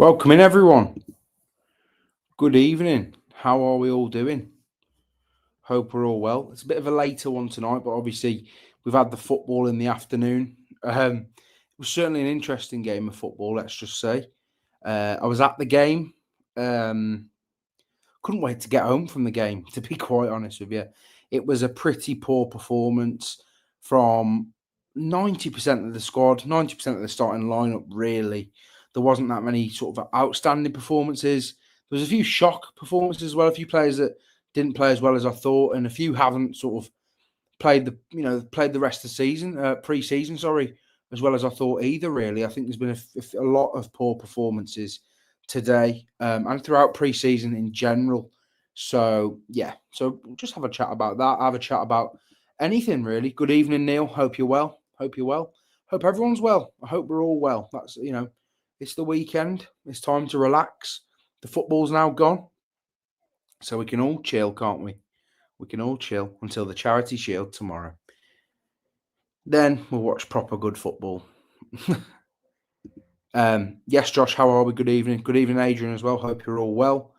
Welcome in, everyone. Good evening. How are we all doing? Hope we're all well. It's a bit of a later one tonight, but obviously we've had the football in the afternoon. It was certainly an interesting game of football, let's just say. I was at the game. Couldn't wait to get home from the game, to be quite honest with you. It was a pretty poor performance from 90% of the squad, 90% of the starting lineup, really. There wasn't that many sort of outstanding performances. There was a few shock performances as well, a few players that didn't play as well as I thought, and a few haven't sort of played the rest of the season, pre-season, as well as I thought either, really. I think there's been a lot of poor performances today and throughout pre-season in general. So, yeah. So just have a chat about that. Have a chat about anything, really. Good evening, Neil. Hope you're well. Hope everyone's well. I hope we're all well. That's, it's the weekend. It's time to relax. The football's now gone. So we can all chill, can't we? We can all chill until the Charity Shield tomorrow. Then we'll watch proper good football. Yes, Josh, how are we? Good evening. Good evening, Adrian, as well. Hope you're all well.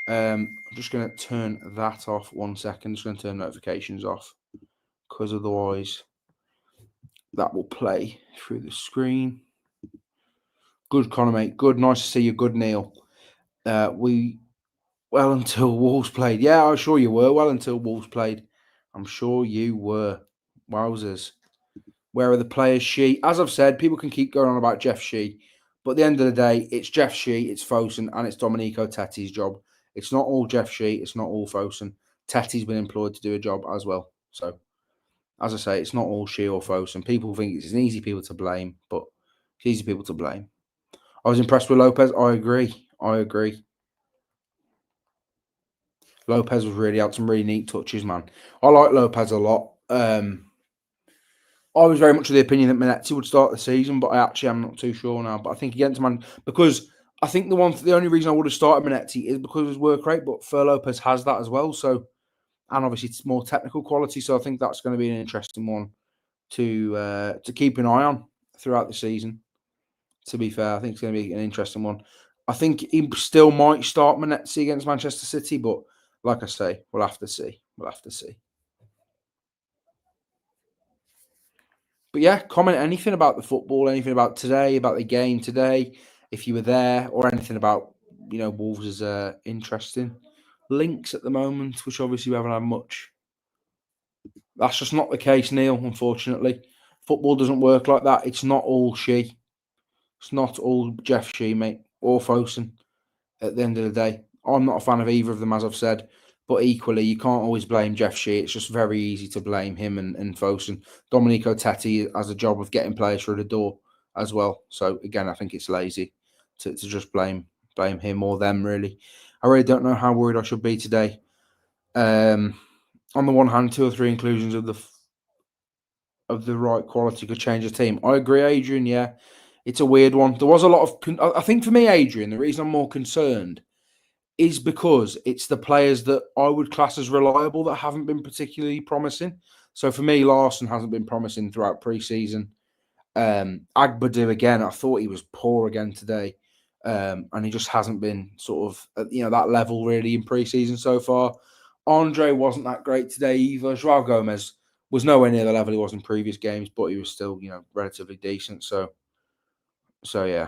I'm just going to turn that off 1 second. Just going to turn notifications off because otherwise that will play through the screen. Good, Connor, mate. Good. Nice to see you. Good, Neil. Well until Wolves played. Yeah, I'm sure you were. Well until Wolves played. I'm sure you were. Wowzers. Where are the players? She, as I've said, people can keep going on about Jeff Shee, but at the end of the day, it's Jeff Shee, it's Fosun, and it's Domenico Tetti's job. It's not all Jeff Shee, it's not all Fosun. Tetti's been employed to do a job as well. So, as I say, it's not all Shee or Fosun. People think it's an easy people to blame, but it's easy people to blame. I was impressed with Lopez. I agree. Lopez was really out some really neat touches, man. I like Lopez a lot. I was very much of the opinion that Minetti would start the season, but I actually am not too sure now. But I think against Man, because I think the only reason I would have started Minetti is because of his work rate, but Fer Lopez has that as well. So, and obviously it's more technical quality. So I think that's going to be an interesting one to keep an eye on throughout the season. To be fair, I think it's going to be an interesting one. I think he still might start Minetti against Manchester City, but like I say, we'll have to see. But yeah, comment anything about the football, anything about today, about the game today, if you were there, or anything about, Wolves' interesting links at the moment, which obviously we haven't had much. That's just not the case, Neil, unfortunately. Football doesn't work like that. It's not all Shee. It's not all Jeff Shee, mate, or Fosun at the end of the day. I'm not a fan of either of them, as I've said. But equally, you can't always blame Jeff Shee. It's just very easy to blame him and Fosun. Domenico Tetti has a job of getting players through the door as well. So, again, I think it's lazy to just blame him or them, really. I really don't know how worried I should be today. On the one hand, 2 or 3 inclusions of the right quality could change the team. I agree, Adrian, yeah. It's a weird one. There was a lot of... I think for me, Adrian, the reason I'm more concerned is because it's the players that I would class as reliable that haven't been particularly promising. So for me, Larson hasn't been promising throughout pre-season. Agbadu, again, I thought he was poor again today. And he just hasn't been sort of at, that level really in pre-season so far. Andre wasn't that great today either. Joao Gomez was nowhere near the level he was in previous games, but he was still, relatively decent. So yeah.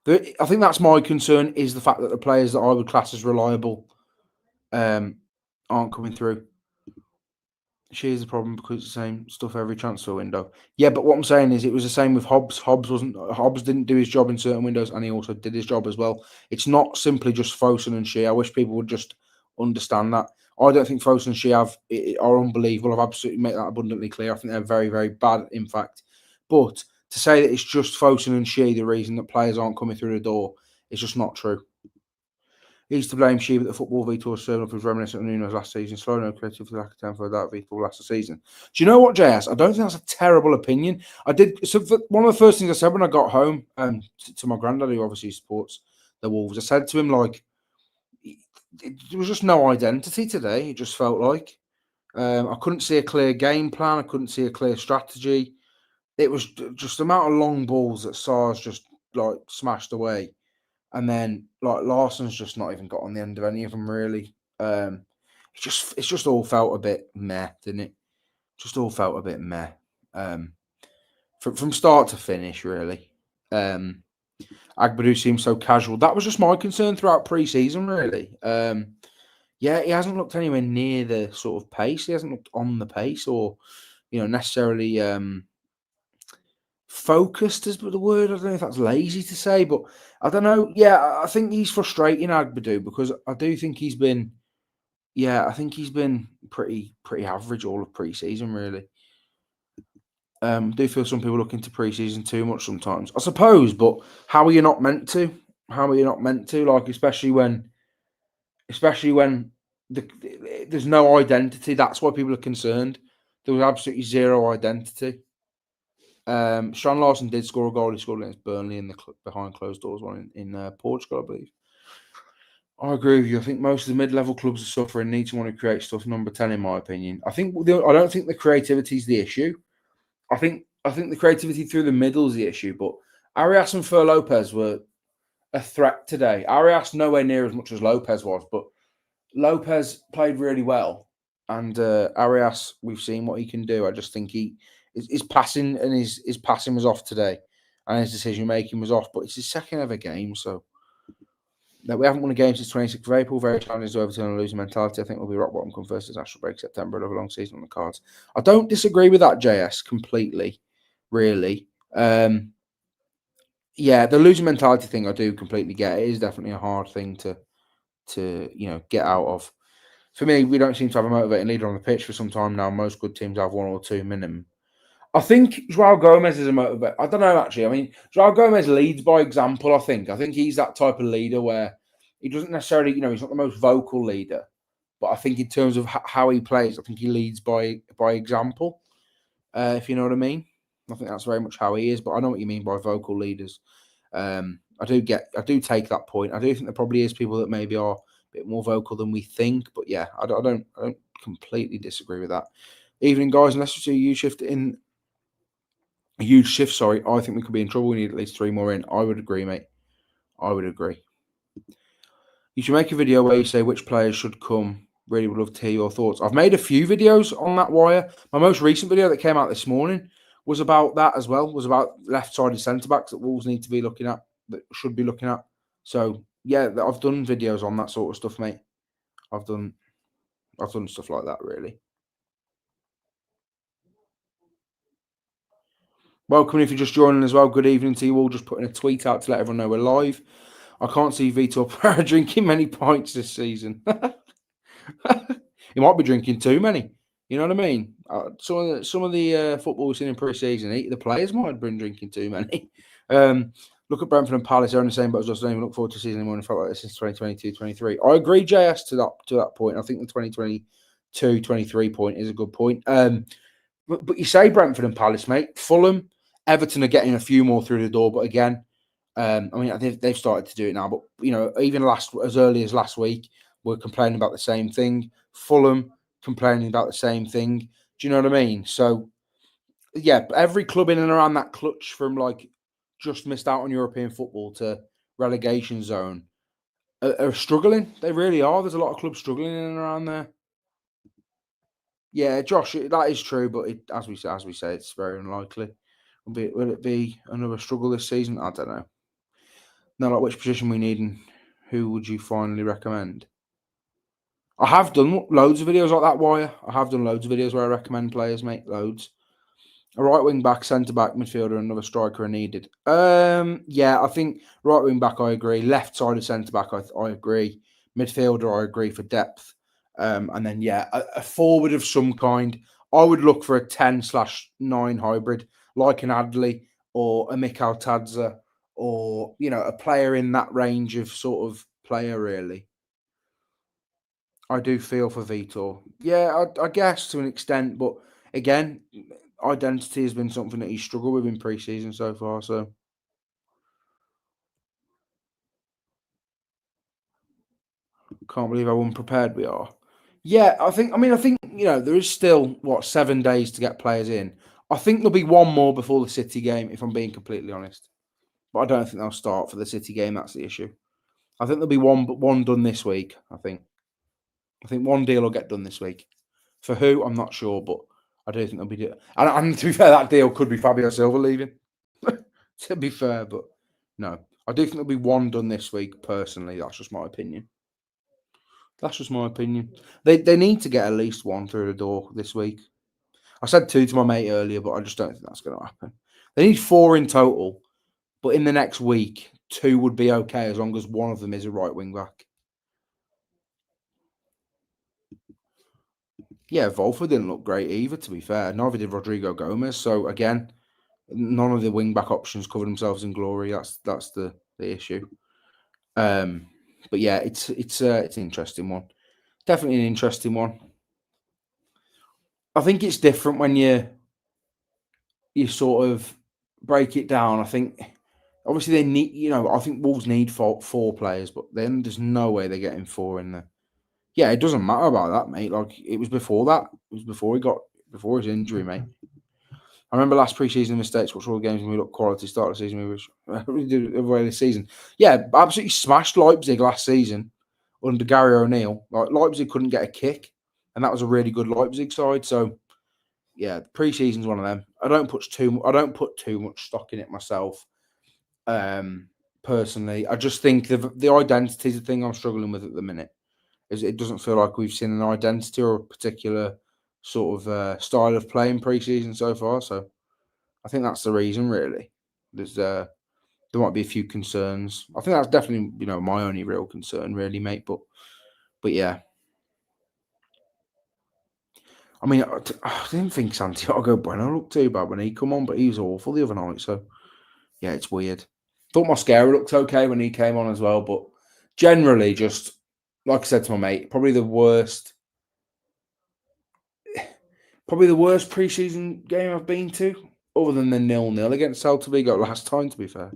I think that's my concern, is the fact that the players that I would class as reliable aren't coming through. She's the problem because it's the same stuff every transfer window. Yeah, but what I'm saying is it was the same with Hobbs. Hobbs didn't do his job in certain windows, and he also did his job as well. It's not simply just Fosun and Shea. I wish people would just understand that. I don't think Fosun and Shea are unbelievable. I've absolutely made that abundantly clear. I think they're very, very bad, in fact. But to say that it's just Fosun and Shea the reason that players aren't coming through the door is just not true. He's to blame, Shea, but the football Vitor serving up was reminiscent of Nuno's last season. Slow no creative for the lack of time for that Vitor last season. Do you know what, JS? I don't think that's a terrible opinion. I did. So one of the first things I said when I got home, to my granddad, who obviously supports the Wolves, I said to him, like, there was just no identity today. It just felt like I couldn't see a clear game plan. I couldn't see a clear strategy. It was just the amount of long balls that SARS just like smashed away, and then like Larson's just not even got on the end of any of them really. It's just all felt a bit meh, didn't it? Just all felt a bit meh. From start to finish, really. Agbadou seems so casual. That was just my concern throughout pre-season, really. Yeah, he hasn't looked anywhere near the sort of pace. He hasn't looked on the pace, or necessarily focused is the word. I don't know if that's lazy to say, but I don't know. Yeah, I think he's frustrating Agbadou because I do think he's been. Yeah, I think he's been pretty average all of pre-season, really. I do feel some people look into pre-season too much sometimes, I suppose. But how are you not meant to? How are you not meant to? Like, especially when there's no identity. That's why people are concerned. There was absolutely zero identity. Sean Larson did score a goal. He scored against Burnley in the behind closed doors one in Portugal, I believe. I agree with you. I think most of the mid-level clubs are suffering. Need to want to create stuff. Number 10, in my opinion. I don't think the creativity is the issue. I think the creativity through the middle is the issue. But Arias and Fer Lopez were a threat today. Arias nowhere near as much as Lopez was, but Lopez played really well, and Arias, we've seen what he can do. I just think his passing and his passing was off today, and his decision making was off. But it's his second ever game, so that we haven't won a game since 26th of April. Very challenging to overturn a losing mentality. I think we'll be rock bottom come first as national break September. Another long season on the cards. I don't disagree with that, JS, completely, really. Yeah, the losing mentality thing I do completely get. It is definitely a hard thing to get out of. For me, we don't seem to have a motivating leader on the pitch for some time now. Most good teams have one or two minimum. I think Joao Gomez is a motivator. I don't know, actually. I mean, Joao Gomez leads by example, I think. I think he's that type of leader where he doesn't necessarily, he's not the most vocal leader. But I think in terms of how he plays, I think he leads by example, if you know what I mean. I think that's very much how he is, but I know what you mean by vocal leaders. I do take that point. I do think there probably is people that maybe are a bit more vocal than we think, but yeah, I don't completely disagree with that. Evening, guys. Unless we see a huge shift, I think we could be in trouble. We need at least 3 more in. I would agree, mate. I would agree. You should make a video where you say which players should come. Really would love to hear your thoughts. I've made a few videos on that wire. My most recent video that came out this morning was about that as well. Was about left-sided centre-backs that Wolves need to be looking at, that should be looking at. So yeah, I've done videos on that sort of stuff, mate. I've done stuff like that, really. Welcome if you're just joining as well. Good evening to you all. Just putting a tweet out to let everyone know we're live. I can't see Vitor Pereira drinking many pints this season. He might be drinking too many. You know what I mean? Some of the football we've seen in pre-season, the players might have been drinking too many. Look at Brentford and Palace. They're on the same boat as us. I don't even look forward to season anyone who felt like this since 2022-23. I agree, JS, to that point. I think the 2022-23 point is a good point. But you say Brentford and Palace, mate. Fulham, Everton are getting a few more through the door, but again, I mean, they've started to do it now. But even as early as last week, we're complaining about the same thing. Fulham complaining about the same thing. Do you know what I mean? So, yeah, every club in and around that clutch from like just missed out on European football to relegation zone are struggling. They really are. There's a lot of clubs struggling in and around there. Yeah, Josh, that is true, but as we say, it's very unlikely. Will it be another struggle this season? I don't know. No, like which position we need and who would you finally recommend? I have done loads of videos like that, Wire. I have done loads of videos where I recommend players, mate. Loads. A right wing back, centre back, midfielder, and another striker are needed. Yeah, I think right wing back, I agree. Left side of centre back, I agree. Midfielder, I agree for depth. And then yeah, a forward of some kind. I would look for a 10/9 hybrid, like an Adley or a Mikhail Tadze, or a player in that range of sort of player, really. I do feel for Vitor. Yeah, I guess to an extent, but again, identity has been something that he's struggled with in pre-season so far. So can't believe how unprepared we are. Yeah, I think there is still 7 days to get players in. I think there'll be one more before the City game, if I'm being completely honest. but I don't think they'll start for the City game. That's the issue. I think there'll be one done this week. I think one deal will get done this week. For who, I'm not sure, but I do think there'll be. And to be fair, that deal could be Fabio Silva leaving. To be fair, but no, I do think there'll be one done this week. Personally, that's just my opinion. That's just my opinion. They need to get at least one through the door this week. I said two to my mate earlier, but I just don't think that's going to happen. They need 4 in total, but in the next week, 2 would be okay as long as one of them is a right wing back. Yeah, Volfa didn't look great either, to be fair. Neither did Rodrigo Gomez. So again, none of the wing back options covered themselves in glory. That's the issue. But yeah, it's an interesting one. Definitely an interesting one. I think it's different when you sort of break it down. I think obviously they need, I think Wolves need 4 players, but then there's no way they're getting 4 in there. Yeah, it doesn't matter about that, mate. Like it was before that. It was before his injury, mate. I remember last preseason in the States, watched all the games and we looked quality start of the season. We did it away this season. Yeah, absolutely smashed Leipzig last season under Gary O'Neill. Like Leipzig couldn't get a kick, and that was a really good Leipzig side. So yeah, preseason's one of them. I don't put too much stock in it myself. Personally, I just think the identity is the thing I'm struggling with at the minute. Is it doesn't feel like we've seen an identity or a particular sort of style of play in preseason so far. So I think that's the reason, really. There might be a few concerns. I think that's definitely my only real concern, really, mate. But yeah, I mean, I didn't think Santiago Bueno looked too bad when he come on, but he was awful the other night. So yeah, it's weird. Thought Mosquera looked okay when he came on as well, but generally, just like I said to my mate, probably the worst preseason game I've been to, other than the 0-0 against Celta Vigo last time, to be fair.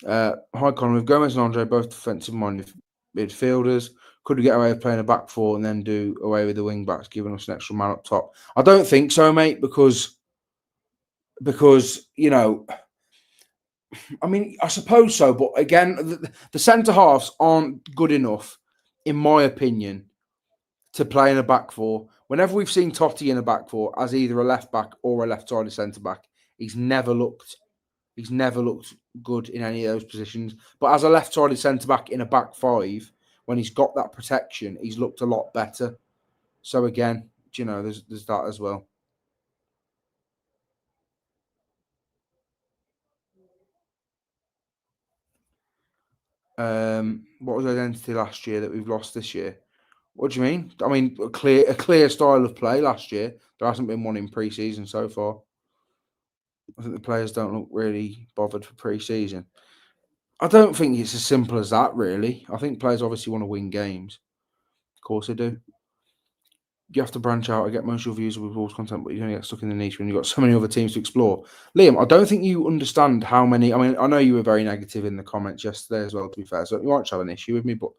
Hi, Conor. With Gomez and Andre, both defensive-minded midfielders, could we get away with playing a back 4 and then do away with the wing backs, giving us an extra man up top? I don't think so, mate, because I mean, I suppose so, but again, the centre halves aren't good enough, in my opinion, to play in a back 4. Whenever we've seen Totti in a back 4 as either a left back or a left-sided centre back, he's never looked good in any of those positions. But as a left-sided centre back in a back 5, when he's got that protection, he's looked a lot better. So again, there's that as well. What was identity last year that we've lost this year? What do you mean? I mean, a clear style of play last year. There hasn't been one in pre-season so far. I think the players don't look really bothered for pre-season. I don't think it's as simple as that, really. I think players obviously want to win games. Of course they do. You have to branch out and get most of your views with Wolves content, but you don't get stuck in the niche when you've got so many other teams to explore. Liam, I don't think you understand how many. I mean, I know you were very negative in the comments yesterday as well, to be fair, so you might have an issue with me, but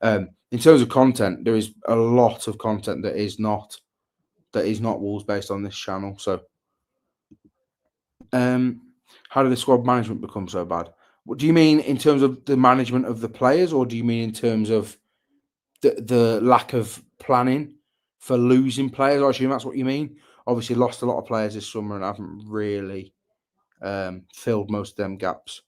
in terms of content, there is a lot of content that is not Wolves based on this channel. So, how did the squad management become so bad? What do you mean in terms of the management of the players, or do you mean in terms of the lack of planning for losing players? I assume that's what you mean. Obviously, lost a lot of players this summer and haven't really filled most of them gaps.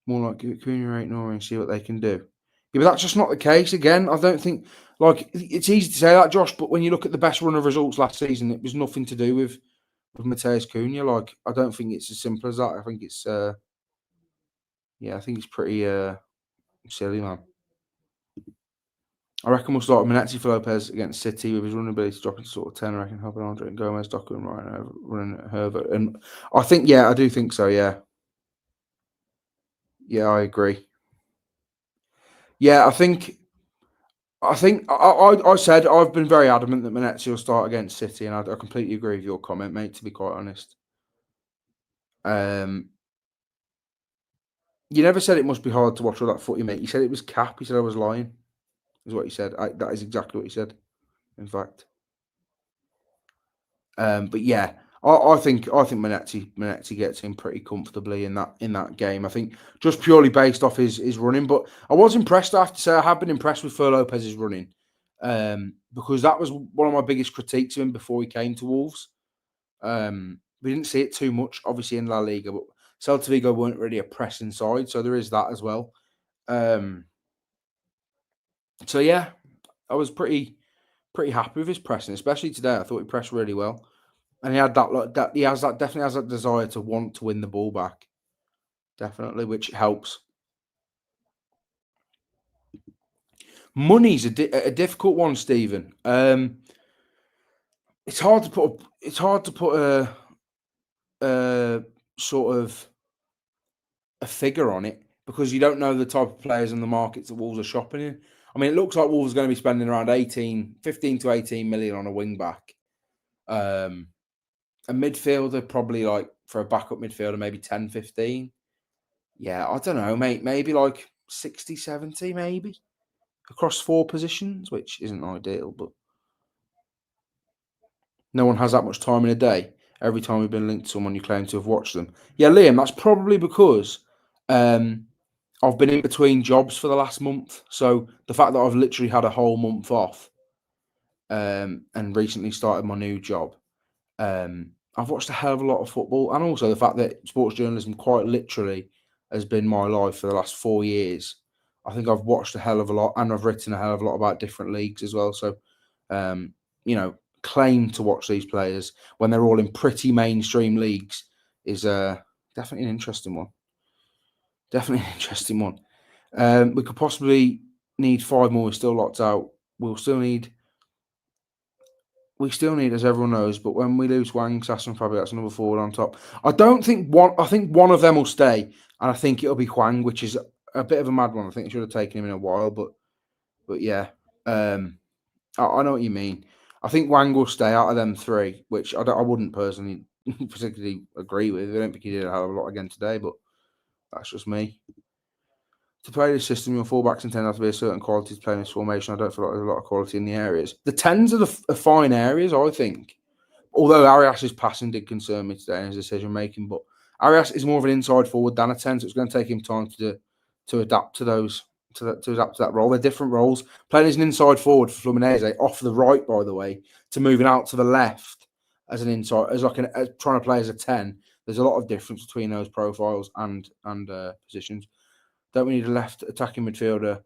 More like Cunha ignoring, see what they can do. Yeah, but that's just not the case. Again, I don't think it's easy to say that, Josh. But when you look at the best run of results last season, it was nothing to do with Mateus Cunha. Like, I don't think it's as simple as that. I think it's I think it's pretty silly, man. I reckon we'll start with Menezes for Lopez against City with his running ability dropping to sort of 10. I reckon helping Andre and Gomez, Docker and Ryan over running at Herbert. And I think, I do think so, yeah. Yeah, I agree. Yeah, I said I've been very adamant that Menezes will start against City, and I completely agree with your comment, mate, to be quite honest. You never said it must be hard to watch all that footy, mate. You said it was cap. You said I was lying, is what you said. That is exactly what you said, in fact. But yeah, I think Manetti gets in pretty comfortably in that game. I think just purely based off his running, but I was impressed. I have to say, I have been impressed with Fer Lopez's running, because that was one of my biggest critiques of him before he came to Wolves. We didn't see it too much, obviously, in La Liga, but Celta Vigo weren't really a pressing side, so there is that as well. So yeah, I was pretty happy with his pressing, especially today. I thought he pressed really well. And he had that. He has that. Definitely has that desire to want to win the ball back. Definitely, which helps. Money's a difficult one, Stephen. It's hard to put. It's hard to put a sort of a figure on it because you don't know the type of players in the markets that Wolves are shopping in. I mean, it looks like Wolves are going to be spending around 15 to 18 million on a wing back. A midfielder, probably like for a backup midfielder, maybe 10, 15. Yeah, I don't know, mate. Maybe like 60, 70, maybe across 4 positions, which isn't ideal, but no one has that much time in a day. Every time we've been linked to someone, you claim to have watched them. Yeah, Liam, that's probably because I've been in between jobs for the last month. So the fact that I've literally had a whole month off and recently started my new job, I've watched a hell of a lot of football, and also the fact that sports journalism quite literally has been my life for the last 4 years. I think I've watched a hell of a lot, and I've written a hell of a lot about different leagues as well. So, claim to watch these players when they're all in pretty mainstream leagues is definitely an interesting one. Definitely an interesting one. We could possibly need 5 more. We're still locked out. We still need, as everyone knows, but when we lose Wang, Sass and Fabi, that's another forward on top. I think one of them will stay, and I think it'll be Huang, which is a bit of a mad one. I think I should have taken him in a while, but yeah. I know what you mean. I think Wang will stay out of them 3, which I wouldn't personally particularly agree with. I don't think he did a hell of a lot again today, but that's just me. To play this system, your fullbacks intend to have to be a certain quality to play in this formation. I don't feel like there's a lot of quality in the areas. The 10s are fine areas, I think. Although Arias's passing did concern me today in his decision making, but Arias is more of an inside forward than a 10, so it's going to take him time to adapt to those, to adapt to that role. They're different roles. Playing as an inside forward for Fluminense, off the right, by the way, to moving out to the left as an inside, as trying to play as a 10. There's a lot of difference between those profiles and positions. Don't we need a left attacking midfielder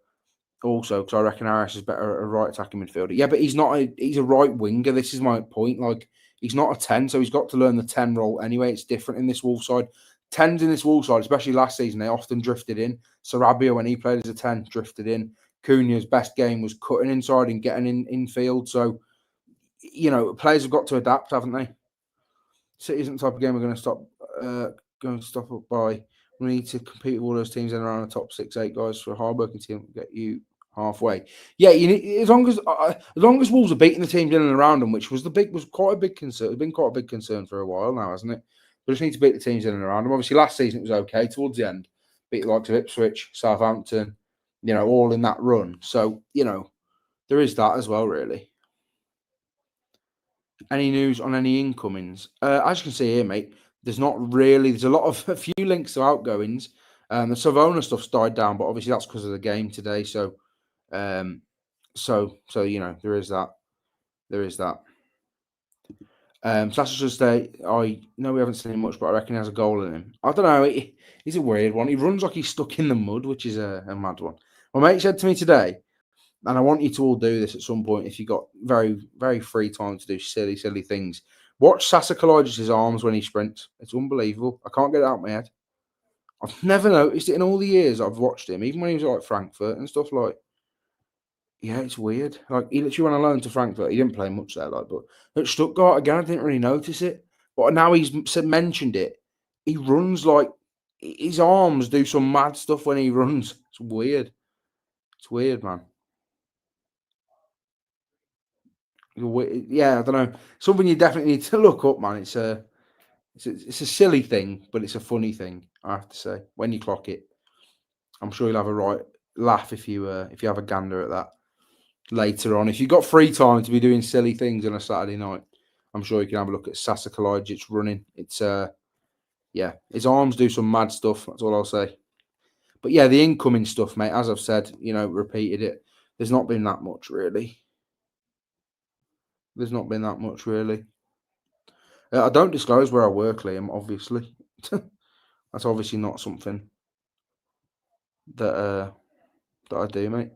also? Because I reckon Arias is better at a right attacking midfielder. Yeah, but he's not. He's a right winger. This is my point. Like, he's not a 10, so he's got to learn the 10 role anyway. It's different in this Wolves side. 10s in this Wolves side, especially last season, they often drifted in. Sarabia, when he played as a 10, drifted in. Cunha's best game was cutting inside and getting in field. So, players have got to adapt, haven't they? City isn't the type of game we're going to stop up by. We need to compete with all those teams in around the top 6, 8 guys for a hard-working team to get you halfway. Yeah, you need, as long as Wolves are beating the teams in and around them, which was quite a big concern. It's been quite a big concern for a while now, hasn't it? We just need to beat the teams in and around them. Obviously, last season it was okay towards the end. Beat the likes of Ipswich, Southampton, all in that run. So, there is that as well, really. Any news on any incomings? As you can see here, mate, there's not really. There's a few links to outgoings. The Savona stuff's died down, but obviously that's because of the game today. So, there is that. There is that. Sasha should stay. I know we haven't seen him much, but I reckon he has a goal in him. I don't know. He's a weird one. He runs like he's stuck in the mud, which is a mad one. My mate said to me today, and I want you to all do this at some point if you've got very, very free time to do silly, silly things. Watch Sasa Kalidis' arms when he sprints. It's unbelievable. I can't get it out of my head. I've never noticed it in all the years I've watched him, even when he was at Frankfurt and stuff like. Yeah, it's weird. Like, he literally went alone to Frankfurt. He didn't play much there, but at Stuttgart again, I didn't really notice it. But now he's mentioned it. He runs like his arms do some mad stuff when he runs. It's weird. It's weird, man. Yeah, I don't know. Something you definitely need to look up, man. It's a silly thing, but it's a funny thing, I have to say. When you clock it, I'm sure you'll have a right laugh if you have a gander at that later on. If you've got free time to be doing silly things on a Saturday night, I'm sure you can have a look at Sasa Kalajdzic running. It's yeah, his arms do some mad stuff. That's all I'll say. But yeah, the incoming stuff, mate. As I've said, repeated it. There's not been that much really. There's not been that much really. I don't disclose where I work, Liam. Obviously, that's obviously not something that I do, mate.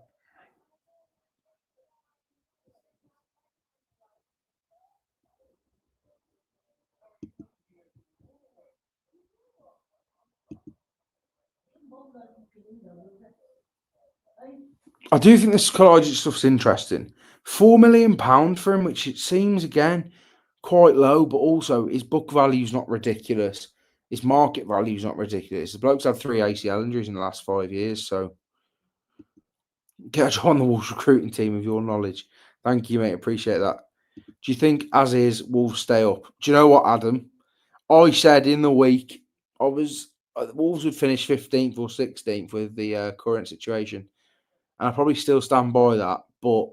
I do think this Kalajdzic stuff's interesting. £4 million for him, which it seems again quite low, but also his book value's not ridiculous. His market value's not ridiculous. The bloke's had 3 ACL injuries in the last 5 years, so get a job on the Wolves recruiting team with your knowledge. Thank you, mate. Appreciate that. Do you think, as is, Wolves stay up? Do you know what, Adam? I said in the week Wolves would finish 15th or 16th with the current situation, and I probably still stand by that. But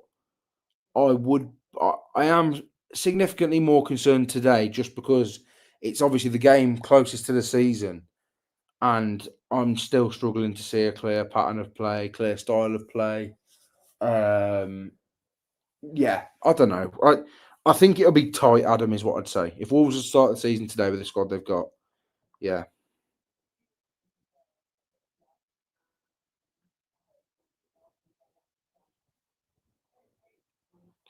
I am significantly more concerned today, just because it's obviously the game closest to the season, and I'm still struggling to see a clear pattern of play, clear style of play. Yeah, I don't know. I think it'll be tight, Adam, is what I'd say. If Wolves would start the season today with the squad they've got, yeah.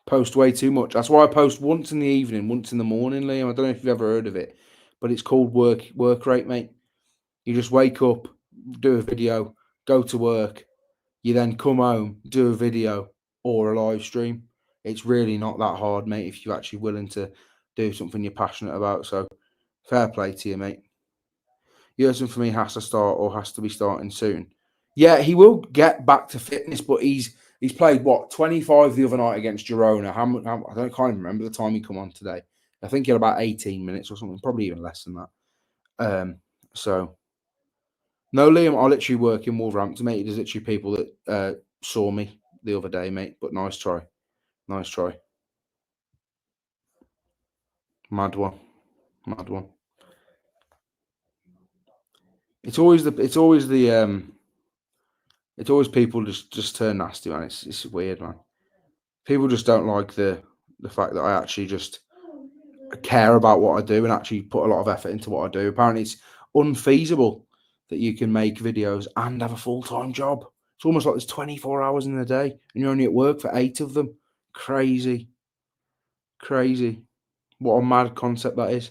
Post way too much. That's why I post once in the evening, once in the morning, Liam. I don't know if you've ever heard of it, but it's called work rate, mate. You just wake up, do a video, go to work. You then come home, do a video or a live stream. It's really not that hard, mate, if you're actually willing to do something you're passionate about. So fair play to you, mate. Yerson for me has to start or has to be starting soon. Yeah, he will get back to fitness, but he's played what 25 the other night against Girona. I can't even remember the time he come on today. I think he had about 18 minutes or something, probably even less than that. So no, Liam, I literally work in Wolverhampton, mate. There's literally people that saw me the other day, mate. But nice try. Mad one. It's always people just turn nasty, man. It's weird, man. People just don't like the fact that I actually just care about what I do and actually put a lot of effort into what I do. Apparently, it's unfeasible that you can make videos and have a full-time job. It's almost like there's 24 hours in the day and you're only at work for 8 of them. Crazy. What a mad concept that is.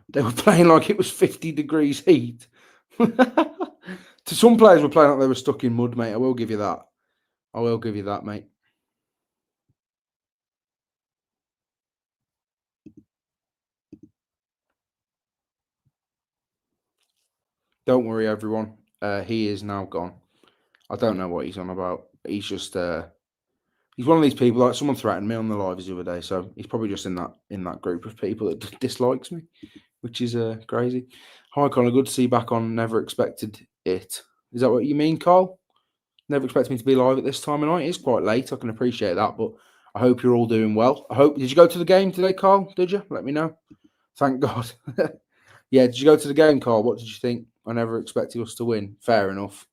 They were playing like it was 50 degrees heat. To some players were playing like they were stuck in mud, mate. I will give you that, mate. Don't worry, everyone. He is now gone. I don't know what he's on about. He's just he's one of these people. Like someone threatened me on the lives the other day, so he's probably just in that group of people that dislikes me, which is crazy. Hi, Connor. Good to see you back on. Never expected it. Is that what you mean, Carl? Never expected me to be live at this time of night. It's quite late. I can appreciate that, but I hope you're all doing well. Did you go to the game today, Carl? Did you? Let me know. Thank God. Yeah, did you go to the game, Carl? What did you think? I never expected us to win. Fair enough,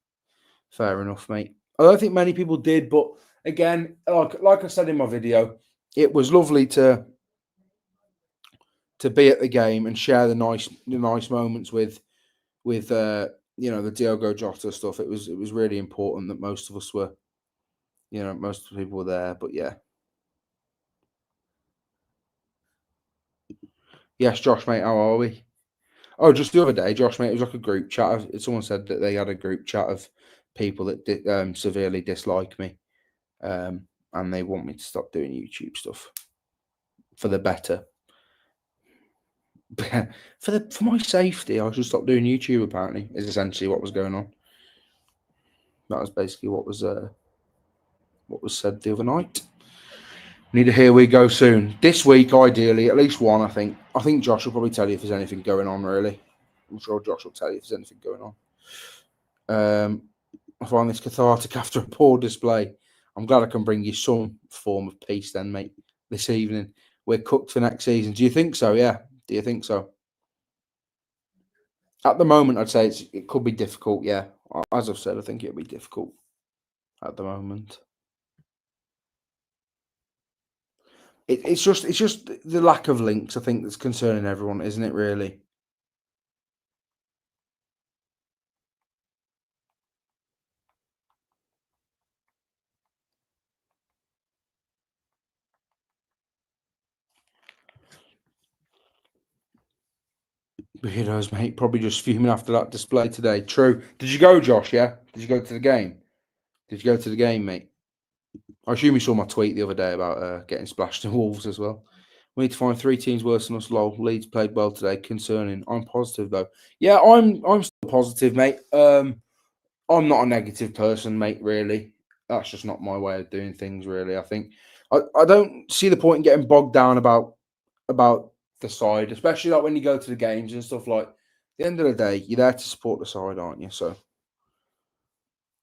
mate. I don't think many people did, but again, like I said in my video, it was lovely to be at the game and share the nice moments with the Diogo Jota stuff. It was really important that most of us were, most of the people were there. But yeah. Yes, Josh, mate, how are we? Oh, just the other day, Josh, mate, it was like a group chat. Someone said that they had a group chat of people that severely dislike me, and they want me to stop doing YouTube stuff for the better. for my safety, I should stop doing YouTube. Apparently, is essentially what was going on. That was basically what was said the other night. Need a here we go soon. This week, ideally, at least one. I think Josh will probably tell you if there's anything going on. Really, I'm sure Josh will tell you if there's anything going on. I find this cathartic after a poor display. I'm glad I can bring you some form of peace, then, mate. this evening. We're cooked for next season. Do you think so? Yeah. Do you think so? At the moment, I'd say it could be difficult. Yeah. As I've said, I think it'll be difficult at the moment. It's just the lack of links, I think, that's concerning everyone, isn't it, really? Weirdos, mate. Probably just fuming after that display today. True. Did you go, Josh? Yeah? Did you go to the game? Did you go to the game, mate? I assume you saw my tweet the other day about getting splashed in Wolves as well. We need to find 3 teams worse than us. Lol. Leeds played well today. Concerning. I'm positive though. Yeah, I'm still positive, mate. I'm not a negative person, mate. Really, that's just not my way of doing things. Really, I think I don't see the point in getting bogged down about the side, especially like when you go to the games and stuff. Like, at the end of the day, you're there to support the side, aren't you? So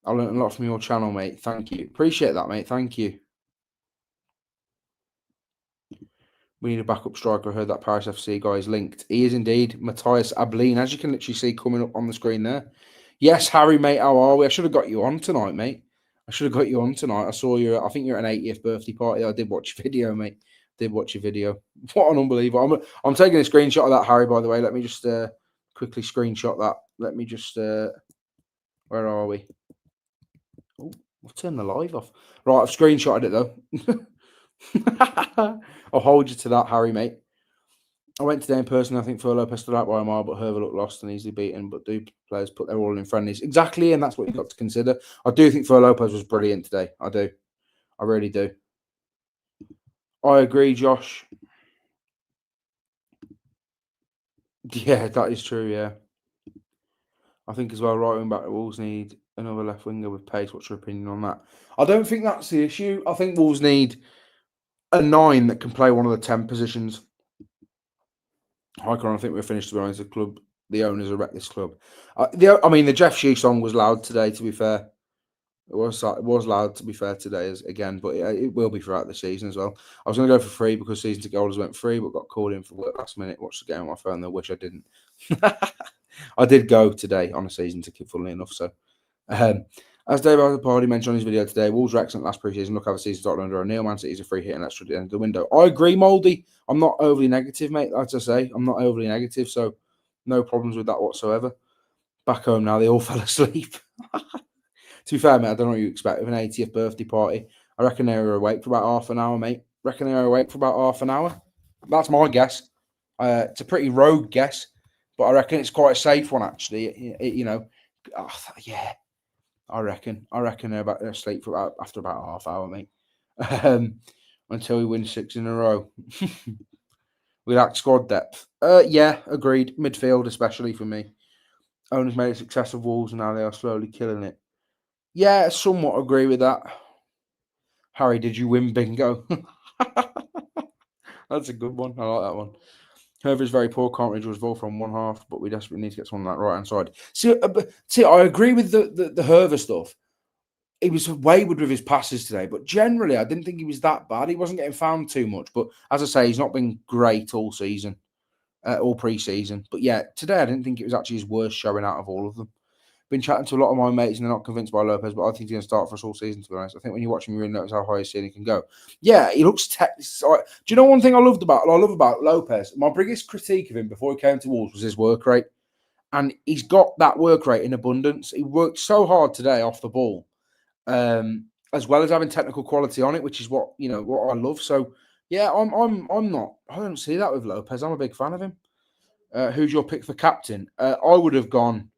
I learned a lot from your channel, mate. Thank you. Appreciate that, mate. Thank you. We need a backup striker. I heard that Paris FC guy is linked. He is indeed. Matthias Ablin, as you can literally see coming up on the screen there. Yes, Harry, mate, how are we? I should have got you on tonight, mate. I should have got you on tonight. I saw you. I think you're at an 80th birthday party. I did watch your video, mate. Did watch your video. What an unbelievable. I'm taking a screenshot of that, Harry, by the way. Let me just quickly screenshot that. Let me just... where are we? Oh, I've turned the live off. Right, I've screenshotted it, though. I'll hold you to that, Harry, mate. I went today in person. I think Fur Lopez stood out by a mile, but Herver looked lost and easily beaten. But do players put their all in friendlies? Exactly, and that's what you've got to consider. I do think Fur Lopez was brilliant today. I do. I really do. I agree, Josh. Yeah, that is true, yeah. I think as well, right wing back, the Wolves need another left winger with pace. What's your opinion on that? I don't think that's the issue. I think Wolves need a 9 that can play one of the 10 positions. I think we're finished, to be honest. The club, the owners have wrecked this club. The Jeff Shee song was loud today, to be fair. It was loud, to be fair, today again, but it will be throughout the season as well. I was going to go for free because season ticket holders went free, but got called in for work last minute. Watched the game on my phone, though. Wish I didn't. I did go today on a season ticket, funnily enough. So, as Dave Party mentioned on his video today, Wolves were excellent last pre-season. Look how the season started under O'Neill. Man City's a free hit and extra at the end of the window. I agree, Mouldy. I'm not overly negative, mate. As I say, I'm not overly negative, so no problems with that whatsoever. Back home now, they all fell asleep. To be fair, mate, I don't know what you expect of an 80th birthday party. I reckon they were awake for about half an hour, mate. That's my guess. It's a pretty rogue guess, but I reckon it's quite a safe one, actually. Yeah, I reckon they're asleep for after about half hour, mate. Until we win 6 in a row. We lack squad depth. Yeah, agreed. Midfield, especially for me. Owners made a success of Wolves, and now they are slowly killing it. Yeah, somewhat agree with that. Harry, did you win bingo? That's a good one. I like that one. Herver is very poor. Can't read Wolf from one half, but we desperately need to get someone on that right hand side. See, I agree with the Herver stuff. He was wayward with his passes today, but generally, I didn't think he was that bad. He wasn't getting found too much, but as I say, he's not been great all season, all pre-season. But yeah, today I didn't think it was actually his worst showing out of all of them. Been chatting to a lot of my mates and they're not convinced by Lopez, but I think he's going to start for us all season, to be honest. I think when you watch him, you really notice how high his ceiling can go. Yeah, he looks... Do you know one thing I love about Lopez? My biggest critique of him before he came to Wolves was his work rate. And he's got that work rate in abundance. He worked so hard today off the ball, as well as having technical quality on it, which is what I love. So, yeah, I'm not... I don't see that with Lopez. I'm a big fan of him. Who's your pick for captain? I would have gone...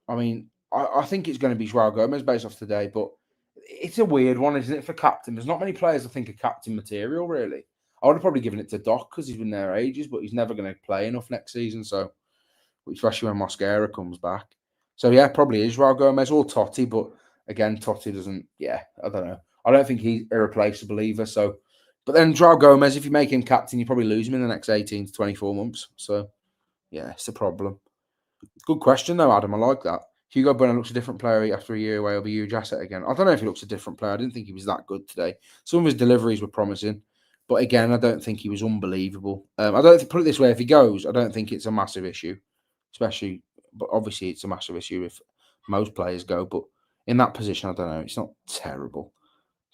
I think it's going to be Joao Gomez based off today, but it's a weird one, isn't it, for captain? There's not many players I think are captain material, really. I would have probably given it to Doc because he's been there ages, but he's never going to play enough next season, so especially when Mosquera comes back. So, yeah, probably is Joao Gomez or Totti, but again, Totti doesn't, I don't know. I don't think he's irreplaceable either, so... But then Joao Gomez, if you make him captain, you probably lose him in the next 18 to 24 months. So, yeah, it's a problem. Good question, though, Adam. I like that. Hugo Bueno looks a different player after a year away. He'll be a huge asset again. I don't know if he looks a different player. I didn't think he was that good today. Some of his deliveries were promising, But again, I don't think he was unbelievable. I don't put it this way: if he goes, I don't think it's a massive issue, especially. But obviously, it's a massive issue if most players go. But in that position, I don't know. It's not terrible.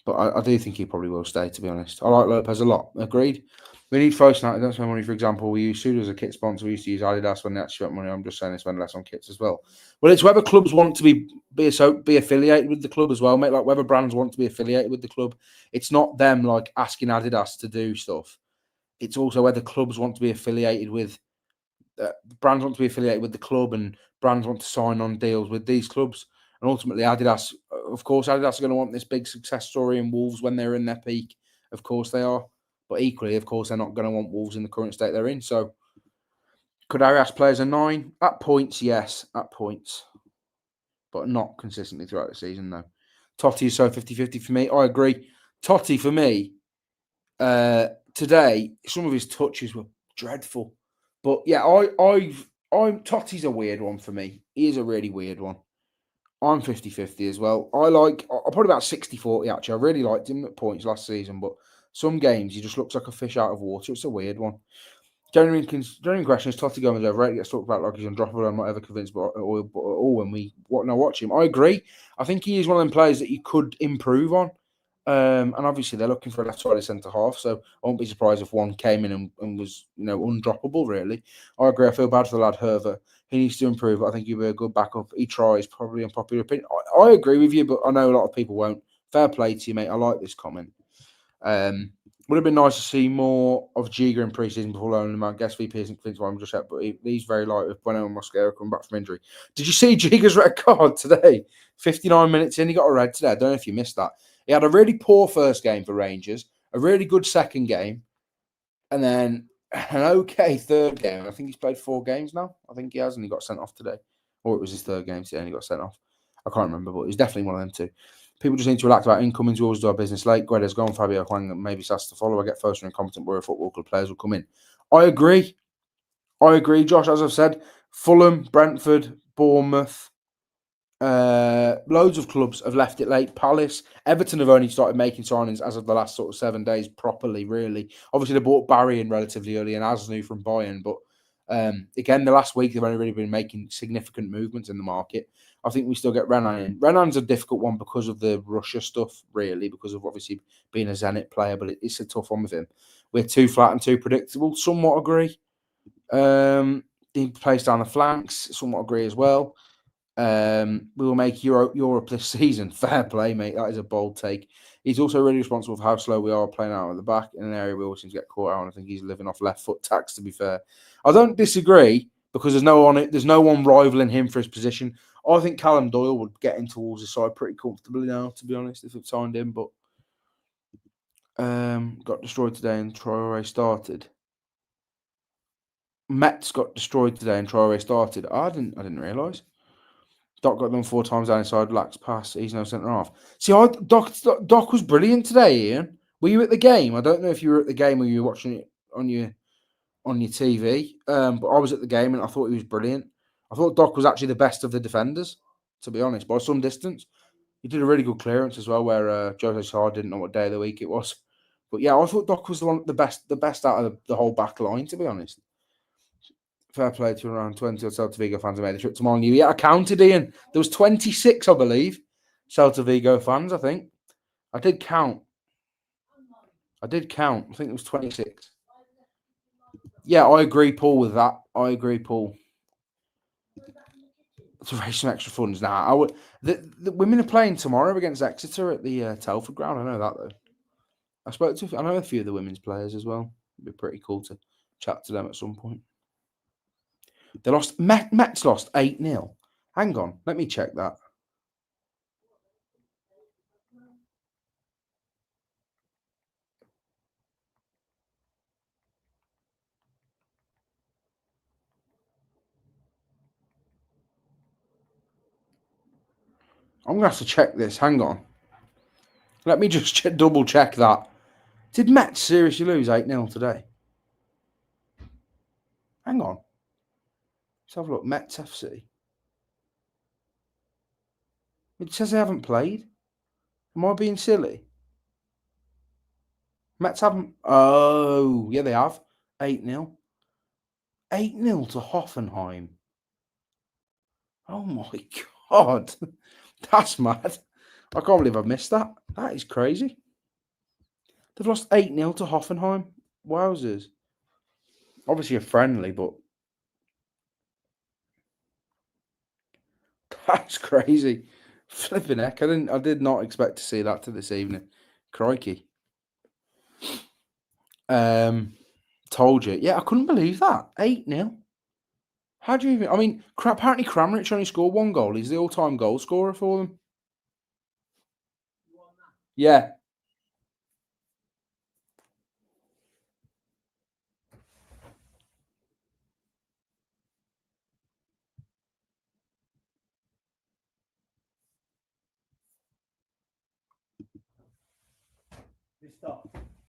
But I do think he probably will stay, to be honest. I like Lopez a lot. Agreed. We need Fosun out. Don't spend money, for example. We use Suda as a kit sponsor. We used to use Adidas when they actually spent money. I'm just saying they spend less on kits as well. Well, it's whether clubs want to be affiliated with the club as well, mate. Like whether brands want to be affiliated with the club. It's not them like asking Adidas to do stuff. It's also whether clubs want to be affiliated with brands want to be affiliated with the club, and brands want to sign on deals with these clubs. And ultimately, Adidas, of course, Adidas are going to want this big success story in Wolves when they're in their peak. Of course they are. But equally, of course, they're not going to want Wolves in the current state they're in. So could Arias play as a 9? At points, yes, at points. But not consistently throughout the season, though. Totti is so 50-50 for me. I agree. Totti, for me, today, some of his touches were dreadful. But yeah, Totti's a weird one for me. He is a really weird one. I'm 50-50 as well. I'm probably about 60-40 actually. I really liked him at points last season, but some games he just looks like a fish out of water. It's a weird one. Genuine question is Totti Gomez overrated? Gets talked about like he's undroppable. I'm not ever convinced, but all when we watch him. I agree. I think he is one of them players that you could improve on. And obviously they're looking for a left-sided centre half, so I won't be surprised if one came in and was, undroppable. Really, I agree. I feel bad for the lad Herver. He needs to improve. I think he'll be a good backup. He tries, probably unpopular opinion. I agree with you, but I know a lot of people won't. Fair play to you, mate. I like this comment. Would have been nice to see more of Giga in pre-season before loaning him out. Guess VP isn't convinced why I'm just out, but he's very light with Bueno and Mosquera coming back from injury. Did you see Giga's red card today? 59 minutes in, he got a red today. I don't know if you missed that. He had a really poor first game for Rangers, a really good second game, and then an okay third game. I think he's played 4 games now. I think he has, and he got sent off today. Or it was his third game today and he got sent off. I can't remember, but he's definitely one of them too. People just need to relax about incomings. We always do our business late. Gueda's gone. Fabio Huang maybe Sass to follow. I get Fosun and competent where football club players will come in. I agree, Josh. As I've said, Fulham, Brentford, Bournemouth, loads of clubs have left it late. Palace, Everton have only started making signings as of the last sort of 7 days properly, really. Obviously, they bought Barry in relatively early and Asnu from Bayern, but again, the last week they've only really been making significant movements in the market. I think we still get Renan in. Renan's a difficult one because of the Russia stuff, really, because of obviously being a Zenit player, but it's a tough one with him. We're too flat and too predictable. Somewhat agree. He plays down the flanks. Somewhat agree as well. We will make Europe this season. Fair play, mate. That is a bold take. He's also really responsible for how slow we are playing out at the back in an area we always seem to get caught out. And I think he's living off left foot tax, to be fair. I don't disagree because there's no one rivaling him for his position. I think Callum Doyle would get into Wolves' side pretty comfortably now, to be honest, if it signed him. But got destroyed today and Traore started. Mets got destroyed today and Traore started. I didn't realise. Doc got done 4 times down inside, lax pass. He's no centre half. See, Doc was brilliant today, Ian. Were you at the game? I don't know if you were at the game or you were watching it on your TV. But I was at the game and I thought he was brilliant. I thought Doc was actually the best of the defenders, to be honest, by some distance. He did a really good clearance as well, where Jose Sarr didn't know what day of the week it was. But yeah, I thought Doc was the best out of the whole back line, to be honest. Fair play to around 20 Celta Vigo fans who made the trip to Molyneux. Yeah, I counted, Ian. There was 26, I believe, Celta Vigo fans, I think. I did count. I think it was 26. Yeah, I agree, Paul, with that. I agree, Paul. To raise some extra funds now. The women are playing tomorrow against Exeter at the Telford ground. I know that, though. I know a few of the women's players as well. It'd be pretty cool to chat to them at some point. They lost. Mets lost 8-0. Hang on, let me check that. I'm going to have to check this. Hang on. Let me just double check that. Did Mets seriously lose 8-0 today? Hang on. Let's have a look. Mets FC. It says they haven't played. Am I being silly? Mets haven't. Oh, yeah, they have. 8-0. 8-0 to Hoffenheim. Oh my God. That's mad. I can't believe I've missed that. That is crazy. They've lost 8-0 to Hoffenheim. Wowzers. Obviously a friendly, but that's crazy. Flipping heck. I did not expect to see that to this evening. Crikey. Told you. Yeah, I couldn't believe that. 8-0. How do you even? I mean, apparently Kramaric only scored one goal. He's the all-time goal scorer for them. Yeah.